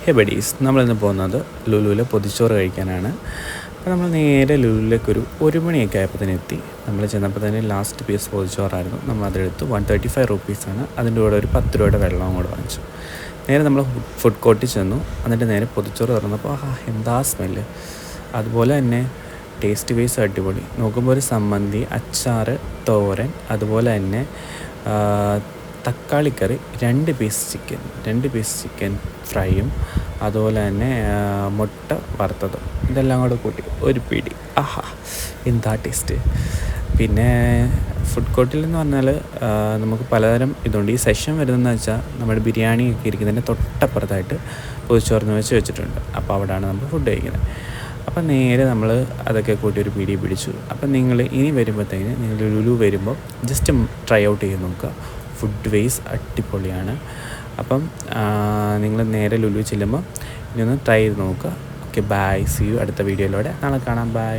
ഹേ buddies, നമ്മളിന്ന് പോകുന്നത് ലുലുവിലെ പൊതിച്ചോറ് കഴിക്കാനാണ്. അപ്പോൾ നമ്മൾ നേരെ ലുലുവിലേക്കൊരു 1 മണിയൊക്കെ ആയപ്പോൾ എത്തി. നമ്മൾ ചെന്നപ്പോൾ തന്നെ ലാസ്റ്റ് പീസ് പൊതിച്ചോറായിരുന്നു. നമ്മൾ അതെടുത്തു. 135 റുപ്പീസാണ്. അതിൻ്റെ കൂടെ ഒരു 10 രൂപയുടെ വെള്ളവും കൂടെ വാങ്ങിച്ചു. നേരെ നമ്മൾ ഫുഡ് കോർട്ടിൽ ചെന്നു. എന്നിട്ട് നേരെ പൊതിച്ചോറ് തുറന്നപ്പോൾ എന്താ സ്മെല്ല്! അതുപോലെ തന്നെ ടേസ്റ്റ് വൈസ് അടിപൊളി. നോക്കുമ്പോൾ ഒരു സമ്മന്തി, അച്ചാർ, തോരൻ, അതുപോലെ തന്നെ തക്കാളിക്കറി, 2 പീസ് ചിക്കൻ ഫ്രൈയും, അതുപോലെ തന്നെ മുട്ട വറുത്തതും, ഇതെല്ലാം കൂടെ കൂട്ടി ഒരു പിടി. എന്താ ടേസ്റ്റ്! പിന്നെ ഫുഡ് കോർട്ടിൽ എന്ന് പറഞ്ഞാൽ നമുക്ക് പലതരം ഇതുണ്ട്. ഈ സെഷൻ വരുന്നതെന്ന് വെച്ചാൽ നമ്മുടെ ബിരിയാണി ഒക്കെ ഇരിക്കുന്നതിൻ്റെ തൊട്ടപ്പുറത്തായിട്ട് പൊതിച്ചോറിന് വെച്ചിട്ടുണ്ട്. അപ്പോൾ അവിടെയാണ് നമ്മൾ ഫുഡ് കഴിക്കുന്നത്. അപ്പം നേരെ നമ്മൾ അതൊക്കെ കൂട്ടി ഒരു പിടി പിടിച്ചു. അപ്പം നിങ്ങൾ ഇനി വരുമ്പോഴത്തേന് നിങ്ങൾ ലുലു വരുമ്പോൾ ജസ്റ്റ് ട്രൈ ഔട്ട് ചെയ്ത് നോക്കുക. ഫുഡ് വൈസ് അടിപൊളിയാണ്. അപ്പം നിങ്ങൾ നേരെ ലുലു ചെല്ലുമ്പോൾ ഇനി ഒന്ന് ട്രൈ ചെയ്ത് നോക്കുക. Okay, bye, see you. അടുത്ത വീഡിയോയിലൂടെ നാളെ കാണാം. ബൈ.